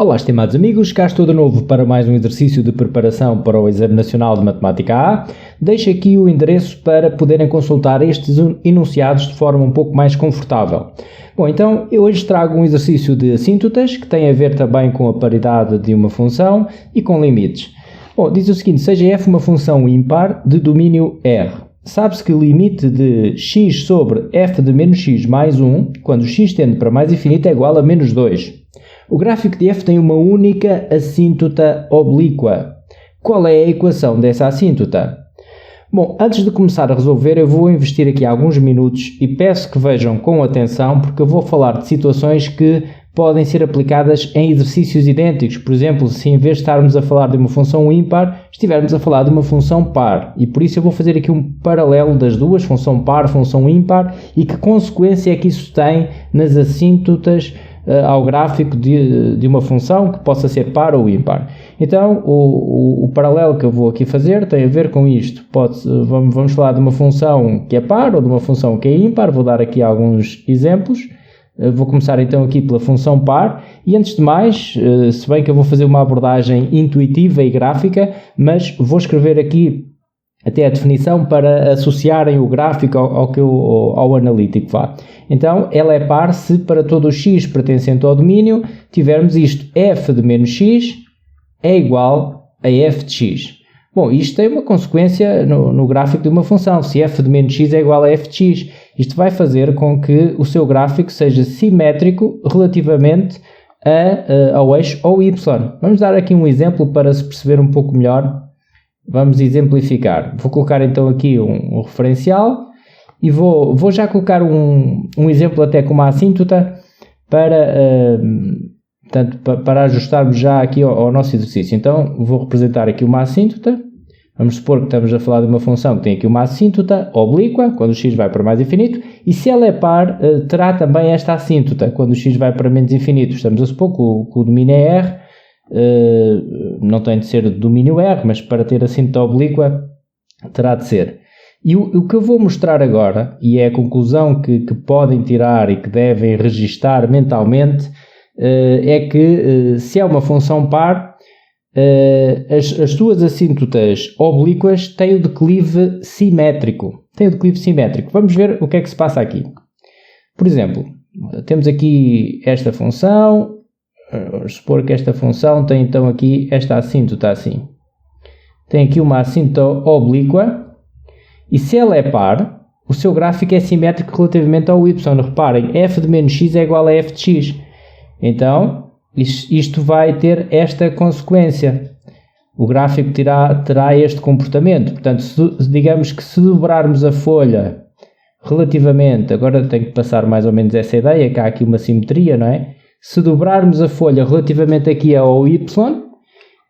Olá, estimados amigos, cá estou de novo para mais um exercício de preparação para o Exame Nacional de Matemática A. Deixo aqui o endereço para poderem consultar estes enunciados de forma um pouco mais confortável. Bom, então eu hoje trago um exercício de assíntotas que tem a ver também com a paridade de uma função e com limites. Bom, diz o seguinte: seja f uma função ímpar de domínio R. Sabe-se que o limite de x sobre f de menos x mais 1, quando x tende para mais infinito, é igual a menos 2. O gráfico de f tem uma única assíntota oblíqua. Qual é a equação dessa assíntota? Bom, antes de começar a resolver, eu vou investir aqui alguns minutos e peço que vejam com atenção, porque eu vou falar de situações que podem ser aplicadas em exercícios idênticos. Por exemplo, se em vez de estarmos a falar de uma função ímpar, estivermos a falar de uma função par. E por isso eu vou fazer aqui um paralelo das duas, função par, função ímpar, e que consequência é que isso tem nas assíntotas ao gráfico de uma função que possa ser par ou ímpar. Então, o paralelo que eu vou aqui fazer tem a ver com isto. Vamos falar de uma função que é par ou de uma função que é ímpar. Vou dar aqui alguns exemplos. Vou começar então aqui pela função par e antes de mais, se bem que eu vou fazer uma abordagem intuitiva e gráfica, mas vou escrever aqui até a definição para associarem o gráfico ao analítico. Então, ela é par se para todo o x pertencente ao domínio tivermos isto: f de menos x é igual a f de x. Bom, isto tem uma consequência no gráfico de uma função. Se f de menos x é igual a f de x, isto vai fazer com que o seu gráfico seja simétrico relativamente ao eixo ou y. Vamos dar aqui um exemplo para se perceber um pouco melhor. Vamos exemplificar. Vou colocar então aqui um referencial e vou já colocar um exemplo até com uma assíntota para ajustarmos já aqui ao nosso exercício. Então vou representar aqui uma assíntota. Vamos supor que estamos a falar de uma função que tem aqui uma assíntota oblíqua, quando o x vai para mais infinito, e se ela é par, terá também esta assíntota, quando o x vai para menos infinito. Estamos a supor que o domínio é R. Não tem de ser domínio R, mas para ter assíntota oblíqua terá de ser. E o que eu vou mostrar agora, e é a conclusão que podem tirar e que devem registar mentalmente, é que se é uma função par, as suas assíntotas oblíquas têm o declive simétrico. Vamos ver o que é que se passa aqui. Por exemplo, temos aqui esta função. Vamos supor que esta função tem então aqui esta assíntota assim. Tem aqui uma assíntota oblíqua e se ela é par, o seu gráfico é simétrico relativamente ao y. Reparem, f de menos x é igual a f de x. Então, isto vai ter esta consequência. O gráfico terá este comportamento. Portanto, digamos que se dobrarmos a folha relativamente, agora tenho que passar mais ou menos essa ideia, que há aqui uma simetria, não é? Se dobrarmos a folha relativamente aqui ao y,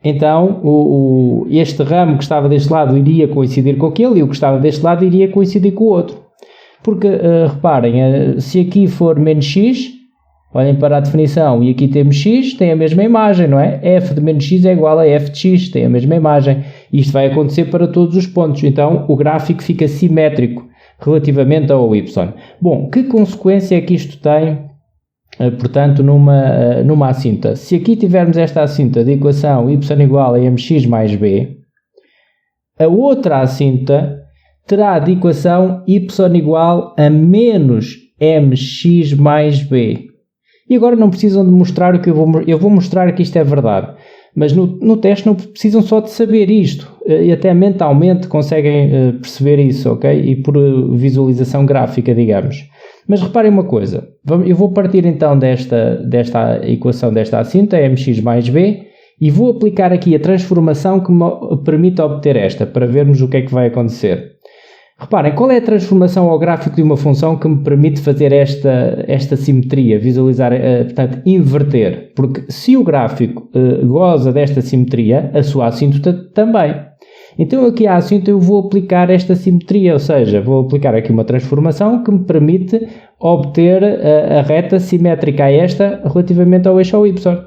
então este ramo que estava deste lado iria coincidir com aquele e o que estava deste lado iria coincidir com o outro. Porque, reparem, se aqui for menos x, olhem para a definição, e aqui temos x, tem a mesma imagem, não é? F de menos x é igual a f de x, tem a mesma imagem. Isto vai acontecer para todos os pontos. Então, o gráfico fica simétrico relativamente ao y. Bom, que consequência é que isto tem? Portanto, numa assíntota. Se aqui tivermos esta assíntota de equação y igual a mx mais b, a outra assíntota terá de equação y igual a menos mx mais b. E agora não precisam de mostrar o que eu vou mostrar que isto é verdade. Mas no teste não precisam só de saber isto. E até mentalmente conseguem perceber isso, ok? E por visualização gráfica, digamos. Mas reparem uma coisa, eu vou partir então desta equação, desta assíntota, mx mais b, e vou aplicar aqui a transformação que me permite obter esta, para vermos o que é que vai acontecer. Reparem, qual é a transformação ao gráfico de uma função que me permite fazer esta simetria, visualizar, portanto, inverter? Porque se o gráfico goza desta simetria, a sua assíntota também. Então aqui à assíntota eu vou aplicar esta simetria, ou seja, vou aplicar aqui uma transformação que me permite obter a reta simétrica a esta relativamente ao eixo ao y.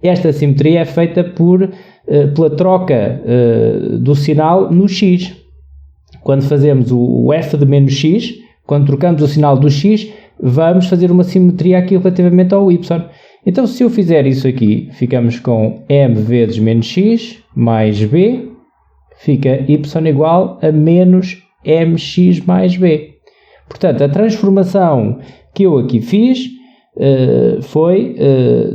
Esta simetria é feita pela troca do sinal no x. Quando fazemos o f de menos x, quando trocamos o sinal do x, vamos fazer uma simetria aqui relativamente ao y. Então, se eu fizer isso aqui, ficamos com m vezes menos x mais b, fica y igual a menos mx mais b. Portanto, a transformação que eu aqui fiz foi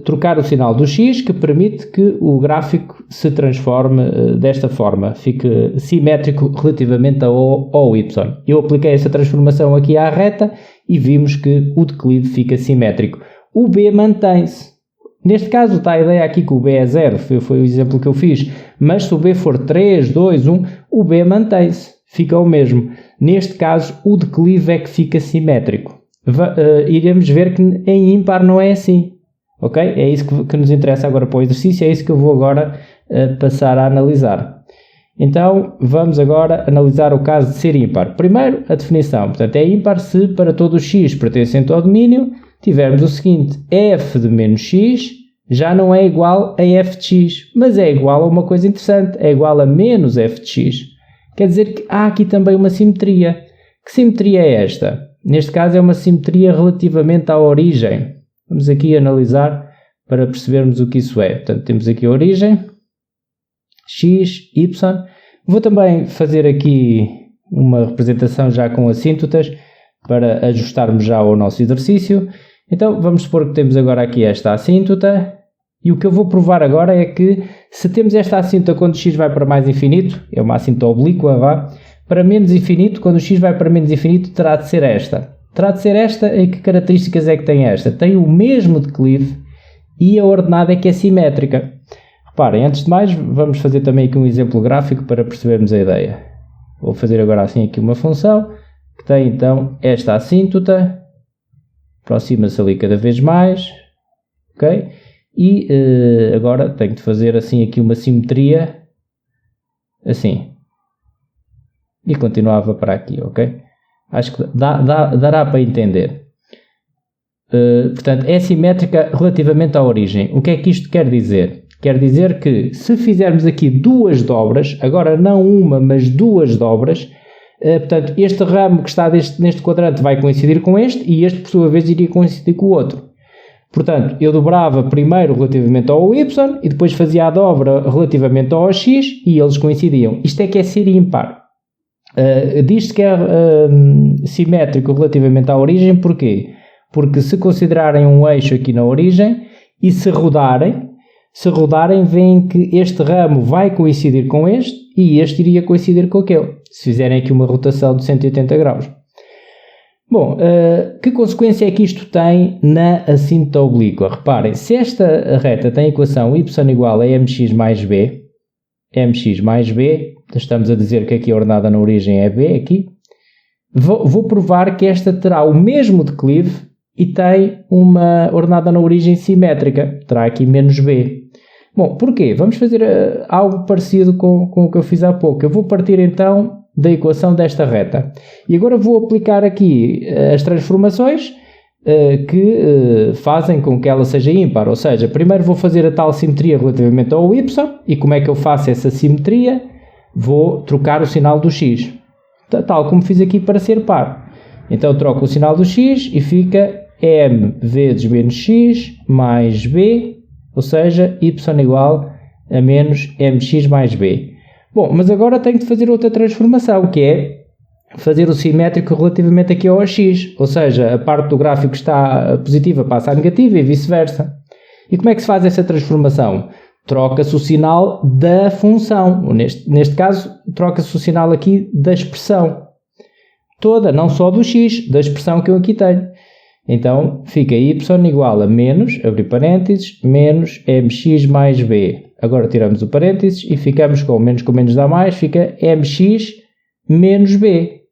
trocar o sinal do x, que permite que o gráfico se transforme desta forma, fique simétrico relativamente ao y. Eu apliquei essa transformação aqui à reta e vimos que o declive fica simétrico. O b mantém-se. Neste caso está a ideia aqui que o b é 0, foi o exemplo que eu fiz, mas se o b for 3, 2, 1, o b mantém-se, fica o mesmo. Neste caso, o declive é que fica simétrico. Iremos ver que em ímpar não é assim, ok? É isso que nos interessa agora para o exercício, é isso que eu vou agora passar a analisar. Então, vamos agora analisar o caso de ser ímpar. Primeiro, a definição. Portanto, é ímpar se para todo o x pertencente ao domínio tivermos o seguinte: f de menos x já não é igual a f de x, mas é igual a uma coisa interessante, é igual a menos f de x. Quer dizer que há aqui também uma simetria. Que simetria é esta? Neste caso é uma simetria relativamente à origem. Vamos aqui analisar para percebermos o que isso é. Portanto, temos aqui a origem, x, y. Vou também fazer aqui uma representação já com assíntotas para ajustarmos já ao nosso exercício. Então, vamos supor que temos agora aqui esta assíntota. E o que eu vou provar agora é que se temos esta assíntota quando x vai para mais infinito, é uma assíntota oblíqua, vá, para menos infinito, quando o x vai para menos infinito, terá de ser esta. Terá de ser esta, e que características é que tem esta? Tem o mesmo declive e a ordenada é que é simétrica. Reparem, antes de mais, vamos fazer também aqui um exemplo gráfico para percebermos a ideia. Vou fazer agora assim aqui uma função, que tem então esta assíntota, aproxima-se ali cada vez mais, ok? E agora tenho de fazer assim aqui uma simetria, assim. E continuava para aqui, ok? Acho que dará para entender. Portanto, é simétrica relativamente à origem. O que é que isto quer dizer? Quer dizer que se fizermos aqui duas dobras, agora não uma, mas duas dobras, portanto, este ramo que está neste quadrante vai coincidir com este e este, por sua vez, iria coincidir com o outro. Portanto, eu dobrava primeiro relativamente ao y e depois fazia a dobra relativamente ao x e eles coincidiam. Isto é que é ser ímpar. Diz-se que é simétrico relativamente à origem, porquê? Porque se considerarem um eixo aqui na origem e se rodarem, veem que este ramo vai coincidir com este e este iria coincidir com aquele, se fizerem aqui uma rotação de 180 graus. Bom, que consequência é que isto tem na assíntota oblíqua? Reparem, se esta reta tem a equação y igual a mx mais b, estamos a dizer que aqui a ordenada na origem é b, aqui, vou provar que esta terá o mesmo declive e tem uma ordenada na origem simétrica, terá aqui menos b. Bom, porquê? Vamos fazer algo parecido com o que eu fiz há pouco. Eu vou partir então da equação desta reta. E agora vou aplicar aqui as transformações que fazem com que ela seja ímpar. Ou seja, primeiro vou fazer a tal simetria relativamente ao y. E como é que eu faço essa simetria? Vou trocar o sinal do x. Tal como fiz aqui para ser par. Então troco o sinal do x e fica m vezes menos x mais b, ou seja, y igual a menos mx mais b. Bom, mas agora tenho de fazer outra transformação, que é fazer o simétrico relativamente aqui ao x, ou seja, a parte do gráfico que está positiva passa a negativa e vice-versa. E como é que se faz essa transformação? Troca-se o sinal da função, neste caso troca-se o sinal aqui da expressão toda, não só do x, da expressão que eu aqui tenho. Então fica y igual a menos, abrir parênteses, menos mx mais b. Agora tiramos o parênteses e ficamos com menos dá mais, fica mx menos b.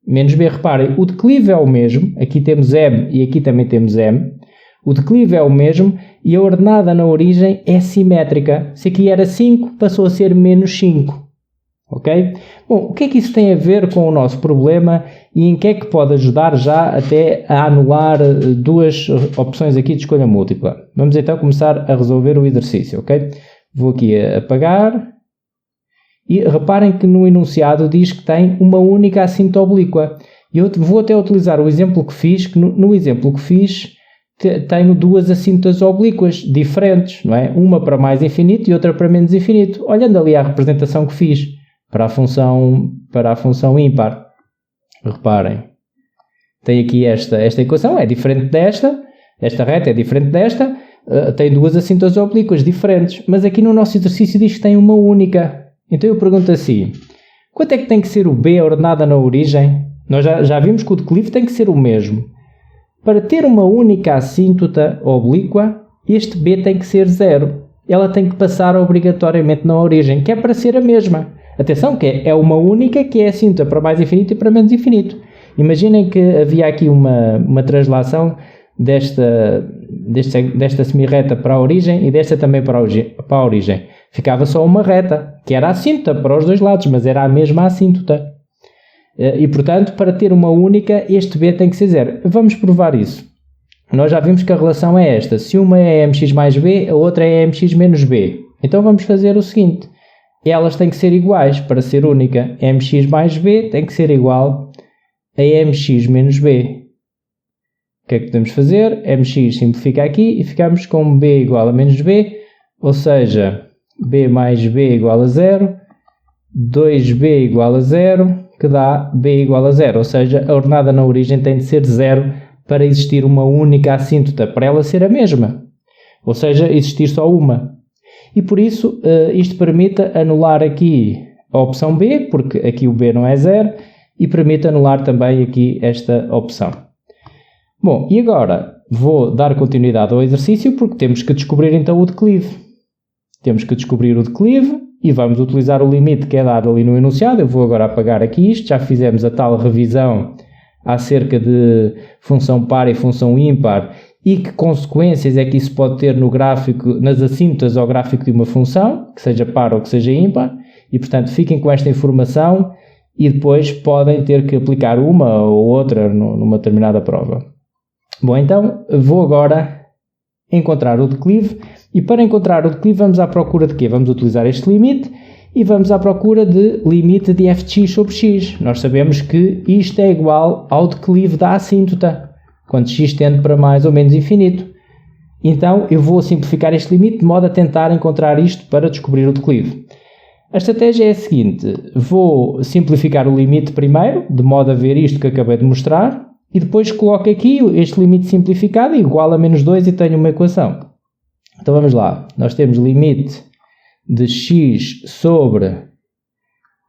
Menos b, reparem, o declive é o mesmo, aqui temos m e aqui também temos m. O declive é o mesmo e a ordenada na origem é simétrica. Se aqui era 5, passou a ser menos 5. Ok? Bom, o que é que isso tem a ver com o nosso problema e em que é que pode ajudar já até a anular duas opções aqui de escolha múltipla? Vamos então começar a resolver o exercício, ok? Vou aqui apagar e reparem que no enunciado diz que tem uma única assíntota oblíqua. Eu vou até utilizar o exemplo que fiz, que no exemplo que fiz tenho duas assíntotas oblíquas diferentes, não é? Uma para mais infinito e outra para menos infinito. Olhando ali a representação que fiz para a função ímpar. Reparem, tem aqui esta equação, é diferente desta, esta reta é diferente desta, tem duas assíntotas oblíquas diferentes, mas aqui no nosso exercício diz que tem uma única. Então eu pergunto assim, quanto é que tem que ser o B ordenada na origem? Nós já vimos que o declive tem que ser o mesmo. Para ter uma única assíntota oblíqua, este B tem que ser 0. Ela tem que passar obrigatoriamente na origem, que é para ser a mesma. Atenção que é uma única que é assíntota para mais infinito e para menos infinito. Imaginem que havia aqui uma translação desta semirreta para a origem e desta também para a origem. Ficava só uma reta, que era assíntota para os dois lados, mas era a mesma assíntota. E, portanto, para ter uma única, este B tem que ser 0. Vamos provar isso. Nós já vimos que a relação é esta. Se uma é mx mais b, a outra é mx menos b. Então vamos fazer o seguinte. Elas têm que ser iguais para ser única. Mx mais b tem que ser igual a mx menos b. O que é que podemos fazer? Mx simplifica aqui e ficamos com b igual a menos b, ou seja, b mais b igual a 0, 2b igual a 0, que dá b igual a 0, ou seja, a ordenada na origem tem de ser 0 para existir uma única assíntota, para ela ser a mesma, ou seja, existir só uma. E por isso, isto permite anular aqui a opção B, porque aqui o B não é 0, e permite anular também aqui esta opção. Bom, e agora vou dar continuidade ao exercício, porque temos que descobrir então o declive. Temos que descobrir o declive e vamos utilizar o limite que é dado ali no enunciado. Eu vou agora apagar aqui isto, já fizemos a tal revisão acerca de função par e função ímpar e que consequências é que isso pode ter no gráfico, nas assíntotas ao gráfico de uma função, que seja par ou que seja ímpar, e portanto fiquem com esta informação e depois podem ter que aplicar uma ou outra numa determinada prova. Bom, então vou agora encontrar o declive e para encontrar o declive vamos à procura de quê? Vamos utilizar este limite e vamos à procura de limite de f de x sobre x. Nós sabemos que isto é igual ao declive da assíntota, quando x tende para mais ou menos infinito. Então eu vou simplificar este limite de modo a tentar encontrar isto para descobrir o declive. A estratégia é a seguinte, vou simplificar o limite primeiro, de modo a ver isto que acabei de mostrar, e depois coloco aqui este limite simplificado igual a menos 2 e tenho uma equação. Então vamos lá, nós temos limite de x sobre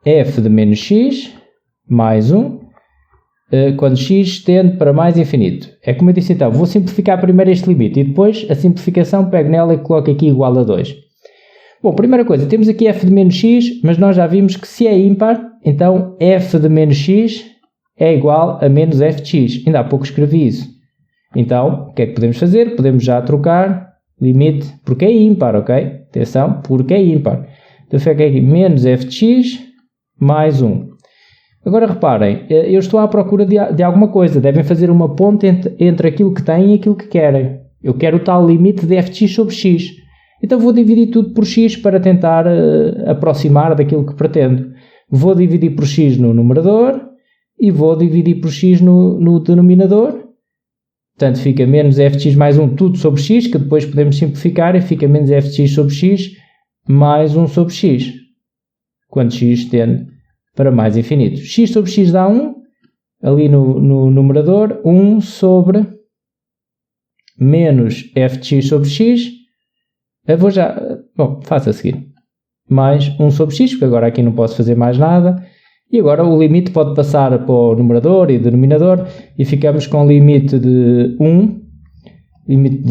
f de menos x mais 1, quando x tende para mais infinito. É como eu disse então, vou simplificar primeiro este limite e depois a simplificação pego nela e coloco aqui igual a 2. Bom, primeira coisa, temos aqui f de menos x, mas nós já vimos que se é ímpar, então f de menos x é igual a menos f de x. Ainda há pouco escrevi isso. Então, o que é que podemos fazer? Podemos já trocar limite, porque é ímpar, ok? Atenção, porque é ímpar. Então fica aqui menos f de x mais 1. Agora reparem, eu estou à procura de alguma coisa. Devem fazer uma ponte entre aquilo que têm e aquilo que querem. Eu quero o tal limite de f de x sobre x. Então vou dividir tudo por x para tentar aproximar daquilo que pretendo. Vou dividir por x no numerador e vou dividir por x no denominador. Portanto, fica menos f de x mais 1 tudo sobre x, que depois podemos simplificar e fica menos f de x sobre x mais 1 sobre x, quando x tende para mais infinito. X sobre x dá 1, ali no numerador, 1 sobre menos f de x sobre x, faço a seguir, mais 1 sobre x, porque agora aqui não posso fazer mais nada. E agora o limite pode passar para o numerador e denominador e ficamos com limite de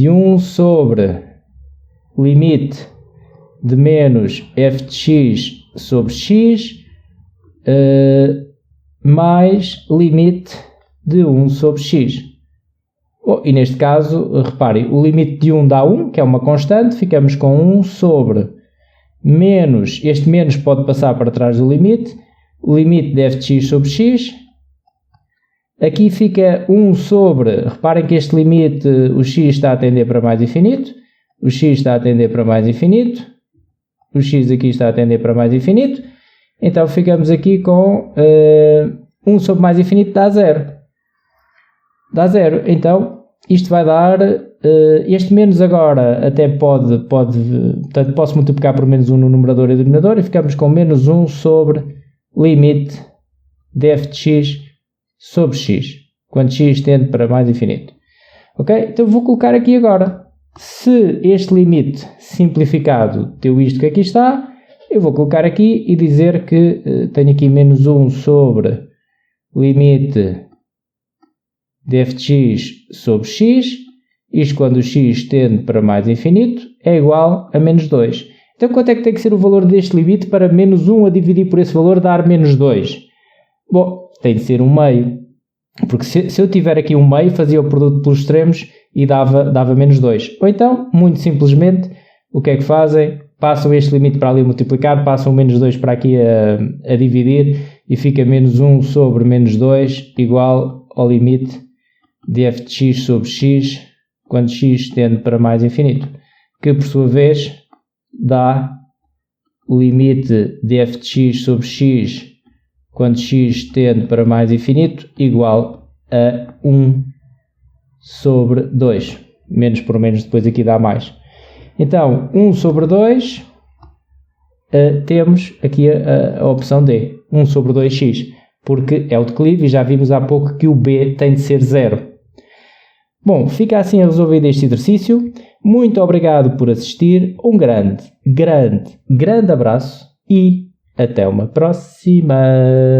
1 sobre limite de menos f de x sobre x mais limite de 1 sobre x. E neste caso, reparem, o limite de 1 dá 1, que é uma constante, ficamos com 1 sobre menos, este menos pode passar para trás do limite, o limite de f de x sobre x, aqui fica 1 sobre, reparem que este limite, o x está a tender para mais infinito, o x está a tender para mais infinito, o x aqui está a tender para mais infinito, então ficamos aqui com 1 sobre mais infinito dá 0. Dá 0, então isto vai dar, este menos agora até portanto posso multiplicar por menos 1 no numerador e denominador e ficamos com menos 1 sobre limite de f de x sobre x, quando x tende para mais infinito. Ok? Então vou colocar aqui agora, se este limite simplificado deu isto que aqui está, eu vou colocar aqui e dizer que tenho aqui menos 1 sobre limite de f de x sobre x, isto quando o x tende para mais infinito, é igual a menos 2. Então quanto é que tem que ser o valor deste limite para menos 1 a dividir por esse valor dar menos 2? Bom, tem de ser um meio, porque se eu tiver aqui um meio, fazia o produto pelos extremos e dava menos 2. Ou então, muito simplesmente, o que é que fazem? Passam este limite para ali a multiplicar, passam menos 2 para aqui a dividir e fica menos 1 sobre menos 2 igual ao limite de f de x sobre x, quando x tende para mais infinito, que por sua vez dá o limite de f de x sobre x, quando x tende para mais infinito, igual a 1 sobre 2. Menos por menos depois aqui dá mais. Então, 1 sobre 2, temos aqui a opção D, 1 sobre 2x, porque é o declive e já vimos há pouco que o B tem de ser 0. Bom, fica assim resolvido este exercício. Muito obrigado por assistir. Um grande abraço e até uma próxima!